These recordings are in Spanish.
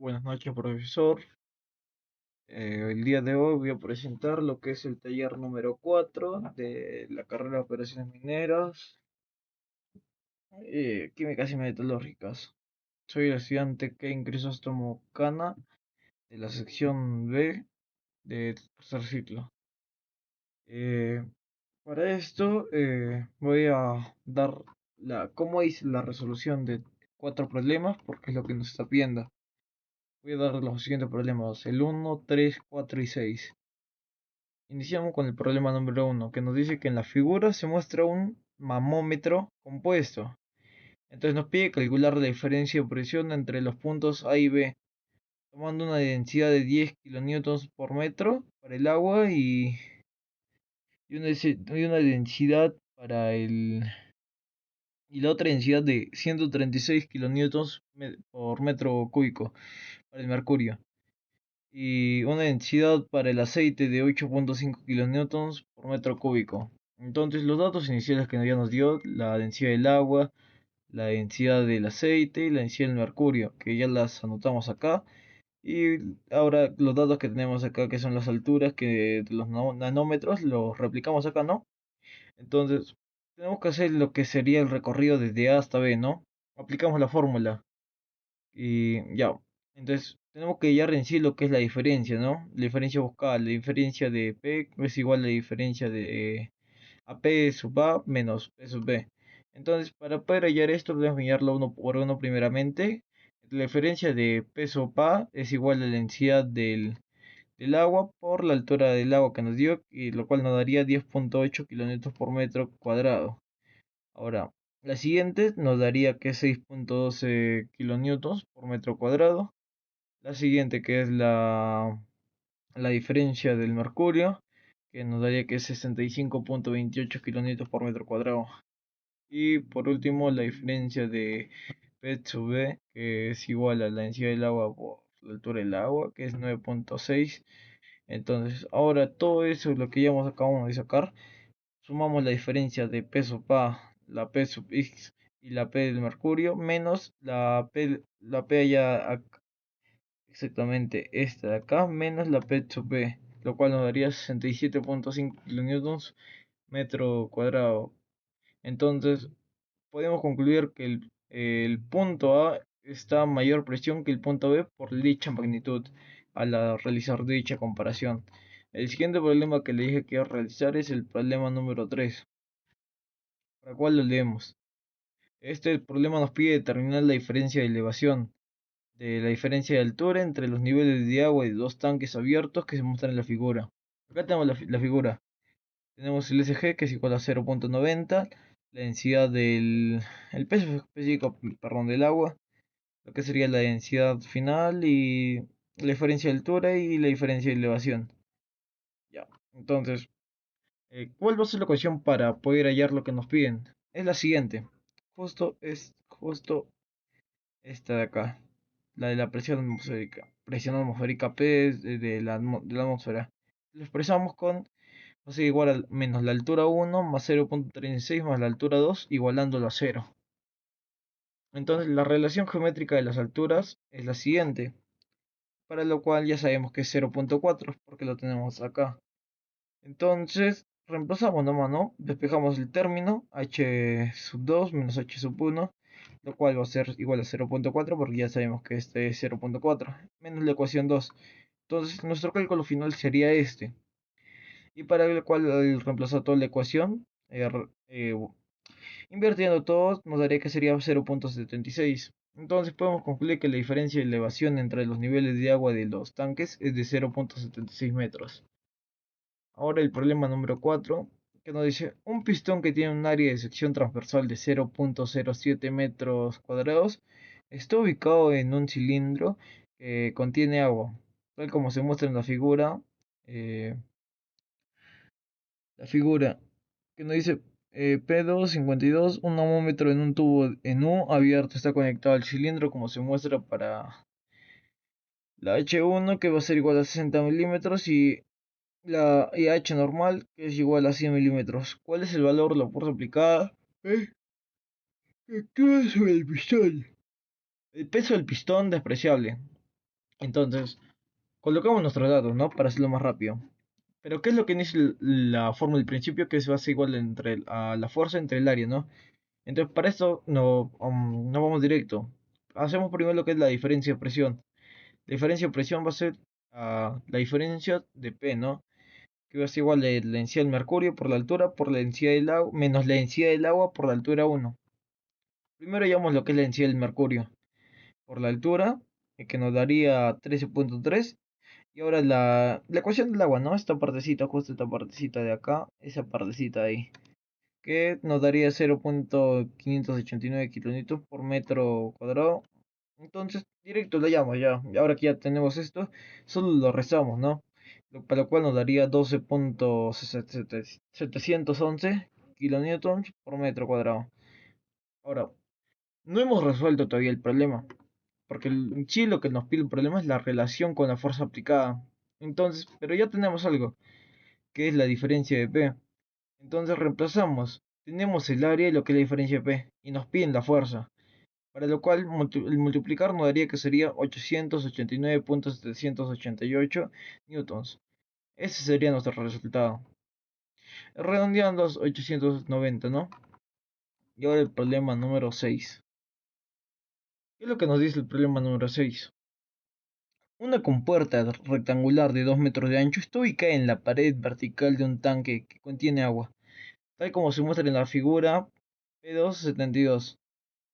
Buenas noches, profesor. El día de hoy voy a presentar lo que es el taller número 4 de la carrera de Operaciones Mineras, Químicas y Metalúrgicas. Soy el estudiante Ken Crisóstomo Cana de la sección B de tercer ciclo. Eh, para esto voy a dar cómo hice la resolución de cuatro problemas porque es lo que nos está pidiendo. Voy a dar los siguientes problemas, el uno, 3, 4 y 6. Iniciamos con el problema número uno, que nos dice que en la figura se muestra un mamómetro compuesto. Entonces nos pide calcular la diferencia de presión entre los puntos A y B, tomando una densidad de 10 kilonewtons por metro para el agua y una densidad y la otra densidad de 136 kilonewtons por metro cúbico para el mercurio. Y una densidad para el aceite de 8.5 kilonewtons por metro cúbico. Entonces los datos iniciales que ya nos dio, la densidad del agua, la densidad del aceite y la densidad del mercurio, que ya las anotamos acá. Y ahora los datos que tenemos acá, que son las alturas que de los nanómetros, los replicamos acá, ¿no? Entonces tenemos que hacer lo que sería el recorrido desde A hasta B, ¿no? Aplicamos la fórmula. Y ya, entonces tenemos que ya en sí lo que es la diferencia, ¿no? La diferencia vocal, la diferencia de P es igual a la diferencia de AP sub A menos P sub B. Entonces, para poder hallar esto, debemos hallarlo uno por uno primeramente. La diferencia de P sub A es igual a la densidad del agua por la altura del agua que nos dio, y lo cual nos daría 10.8 kilómetros por metro cuadrado. Ahora, la siguiente nos daría que es 6.12 kilonewtons por metro cuadrado. La siguiente que es la diferencia del mercurio, que nos daría que es 65.28 kilonewtons por metro cuadrado. Y por último, la diferencia de P sub B, que es igual a la densidad del agua por la altura del agua, que es 9.6. Entonces, ahora todo eso es lo que ya acabamos de sacar. Sumamos la diferencia de P sub A, la P sub X y la P del mercurio, menos la P exactamente esta de acá, menos la P sub B, lo cual nos daría 67.5 kilonewtons metro cuadrado. Entonces, podemos concluir que el punto A está a mayor presión que el punto B por dicha magnitud al realizar dicha comparación. El siguiente problema que le dije que iba a realizar es el problema número 3, para el cual lo leemos. Este problema nos pide determinar la diferencia de elevación, de la diferencia de altura entre los niveles de agua de dos tanques abiertos que se muestran en la figura. Acá tenemos la figura. Tenemos el SG que es igual a 0.90, la densidad el peso específico, perdón, del agua, lo que sería la densidad final y la diferencia de altura y la diferencia de elevación. Ya, entonces, ¿cuál va a ser la ecuación para poder hallar lo que nos piden? Es la siguiente. Justo esta de acá, la de la presión atmosférica. Presión atmosférica P es de la atmósfera. Lo expresamos con, va a ser igual a menos la altura 1 más 0.36 más la altura 2 igualándolo a 0. Entonces la relación geométrica de las alturas es la siguiente, para lo cual ya sabemos que es 0.4 porque lo tenemos acá. Entonces reemplazamos nomás, ¿no? Despejamos el término h sub 2 menos h sub 1, lo cual va a ser igual a 0.4 porque ya sabemos que este es 0.4 menos la ecuación 2. Entonces nuestro cálculo final sería este. Y para el cual al reemplazar toda la ecuación, invirtiendo todo, nos daría que sería 0.76. Entonces podemos concluir que la diferencia de elevación entre los niveles de agua de los tanques es de 0.76 metros. Ahora el problema número 4, que nos dice un pistón que tiene un área de sección transversal de 0.07 metros cuadrados está ubicado en un cilindro que contiene agua, tal como se muestra en eh, la figura que nos dice P252, un namómetro en un tubo en U abierto está conectado al cilindro como se muestra para la H1 que va a ser igual a 60 milímetros y la IH normal que es igual a 100 milímetros. ¿Cuál es el valor de la fuerza aplicada? ¿Eh? Actúa sobre el pistón. El peso del pistón despreciable. Entonces, colocamos nuestros datos, ¿no? Para hacerlo más rápido. Pero ¿qué es lo que dice la fórmula del principio? Que se hace igual entre a la fuerza entre el área, ¿no? Entonces, para esto no vamos directo. Hacemos primero lo que es la diferencia de presión. La diferencia de presión va a ser la diferencia de P, ¿no? Que va a ser igual de la densidad del mercurio por la altura por la densidad del agua menos la densidad del agua por la altura uno. Primero llevamos lo que es la densidad del mercurio por la altura, que nos daría 13.3. Y ahora la ecuación del agua, ¿no? Esta partecita, justo esta partecita de acá, esa partecita de ahí, que nos daría 0.589 kilonewtons por metro cuadrado. Entonces, directo le llamo ya. Y ahora que ya tenemos esto, solo lo rezamos, ¿no? Para lo cual nos daría 12.711 kilonewtons por metro cuadrado. Ahora, no hemos resuelto todavía el problema, porque en sí lo que nos pide el problema es la relación con la fuerza aplicada. Entonces, pero ya tenemos algo, que es la diferencia de P. Entonces reemplazamos. Tenemos el área y lo que es la diferencia de P, y nos piden la fuerza. Para lo cual el multiplicar nos daría que sería 889.788 newtons. Ese sería nuestro resultado. Redondeando 890, ¿no? Y ahora el problema número 6. ¿Qué es lo que nos dice el problema número 6? Una compuerta rectangular de 2 metros de ancho está ubicada en la pared vertical de un tanque que contiene agua, tal como se muestra en la figura P272.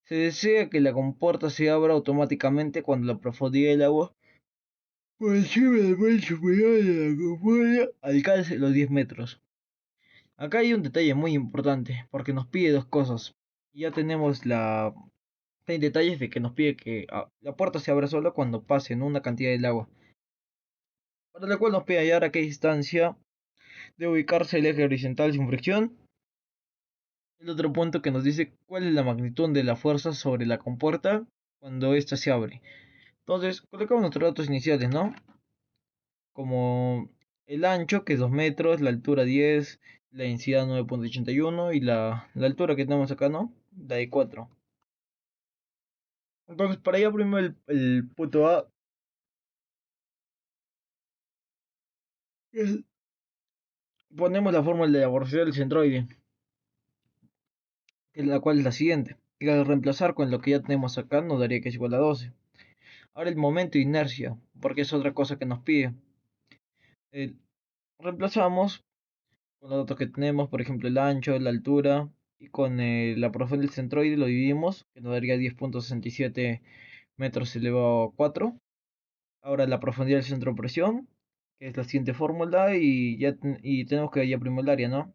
Se desea que la compuerta se abra automáticamente cuando la profundidad del agua por encima del nivel superior de la compuerta alcance los 10 metros. Acá hay un detalle muy importante, porque nos pide dos cosas. Ya tenemos hay detalles de que nos pide que la puerta se abra sola cuando pase en una cantidad del agua. Para lo cual nos pide hallar a qué distancia debe ubicarse el eje horizontal sin fricción. El otro punto que nos dice cuál es la magnitud de la fuerza sobre la compuerta cuando ésta se abre. Entonces, colocamos nuestros datos iniciales, ¿no? Como el ancho, que es 2 metros, la altura 10, la densidad 9.81 y la altura que tenemos acá, ¿no? La de 4. Entonces, para allá primero el punto A, ponemos la fórmula de la velocidad del centroide, que es la cual es la siguiente. Y al reemplazar con lo que ya tenemos acá, nos daría que es igual a 12. Ahora el momento de inercia, porque es otra cosa que nos pide. Eh, Reemplazamos con los datos que tenemos, por ejemplo, el ancho, la altura, y con la profundidad del centroide lo dividimos, que nos daría 10.67 metros elevado a 4. Ahora la profundidad del centro de presión, que es la siguiente fórmula, y tenemos que hallar primero el área, ¿no?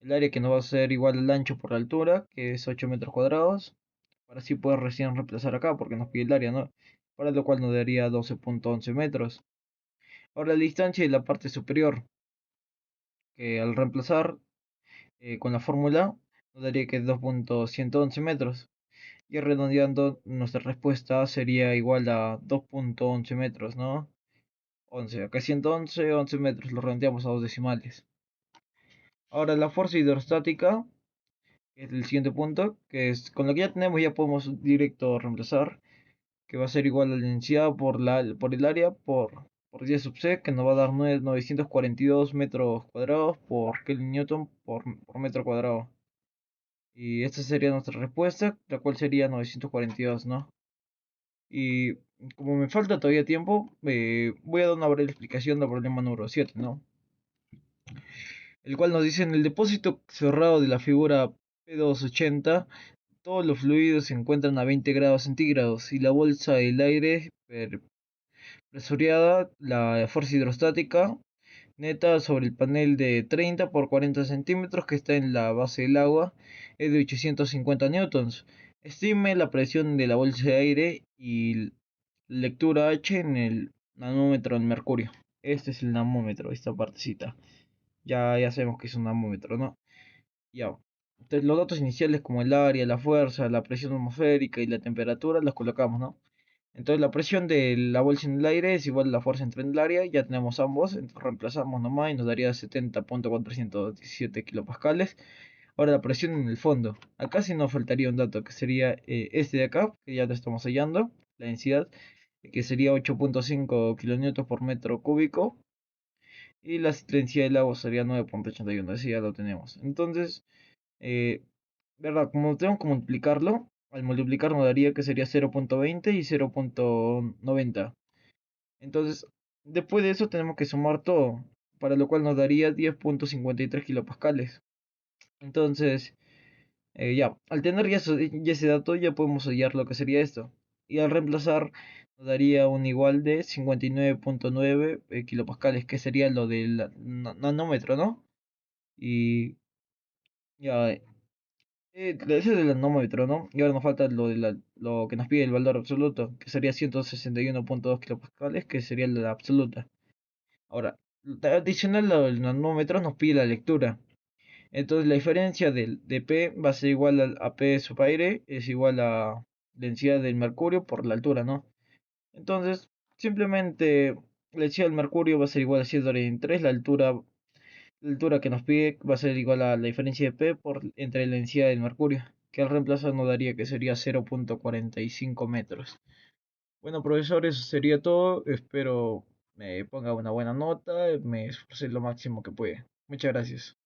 El área que nos va a ser igual al ancho por la altura, que es 8 metros cuadrados. Para así poder recién reemplazar acá, porque nos pide el área, ¿no? Para lo cual nos daría 12.11 metros. Ahora la distancia de la parte superior, que al reemplazar con la fórmula nos daría que es 2.111 metros. Y redondeando, nuestra respuesta sería igual a 2.11 metros, ¿no? 11, acá 111, 11 metros, lo redondeamos a dos decimales. Ahora la fuerza hidrostática, que es el siguiente punto, que es con lo que ya tenemos ya podemos directo reemplazar, que va a ser igual a la densidad por el área por 10 sub c, que nos va a dar 942 metros cuadrados por Kelvin Newton por metro cuadrado. Y esta sería nuestra respuesta, la cual sería 942, ¿no? Y como me falta todavía tiempo, voy a dar una breve explicación del problema número 7, ¿no? El cual nos dice: en el depósito cerrado de la figura P280, todos los fluidos se encuentran a 20 grados centígrados y la bolsa del aire presurada, la fuerza hidrostática neta sobre el panel de 30 por 40 centímetros que está en la base del agua es de 850 newtons. Estime la presión de la bolsa de aire y lectura H en el nanómetro del mercurio. Este es el nanómetro, esta partecita. Ya sabemos que es un nanómetro, ¿no? Ya. Entonces los datos iniciales como el área, la fuerza, la presión atmosférica y la temperatura los colocamos, ¿no? Entonces la presión de la bolsa en el aire es igual a la fuerza entre el área, ya tenemos ambos, entonces reemplazamos nomás y nos daría 70.417 kilopascales. Ahora la presión en el fondo, acá sí nos faltaría un dato que sería este de acá, que ya lo estamos hallando, la densidad, que sería 8.5 kilonewtons por metro cúbico, y la densidad del agua sería 9.81, así ya lo tenemos. Entonces, eh, ¿verdad? Como tengo que multiplicarlo, al multiplicar nos daría que sería 0.20 y 0.90. Entonces, después de eso tenemos que sumar todo, para lo cual nos daría 10.53 kilopascales. Entonces, ya, al tener ya ese dato, ya podemos hallar lo que sería esto. Y al reemplazar, nos daría un igual de 59.9 kilopascales, que sería lo del nanómetro, ¿no? Y ya, ese es el nanómetro, ¿no? Y ahora nos falta lo que nos pide el valor absoluto, que sería 161.2 kilopascales, que sería la absoluta. Ahora, adicional al nanómetro nos pide la lectura. Entonces la diferencia de P va a ser igual a P sub aire, es igual a densidad del mercurio por la altura, ¿no? Entonces, simplemente la densidad del mercurio va a ser igual a 143, la altura que nos pide va a ser igual a la diferencia de P entre la densidad del mercurio, que al reemplazar nos daría que sería 0.45 metros. Bueno, profesor, eso sería todo. Espero me ponga una buena nota, me esforcé lo máximo que puede. Muchas gracias.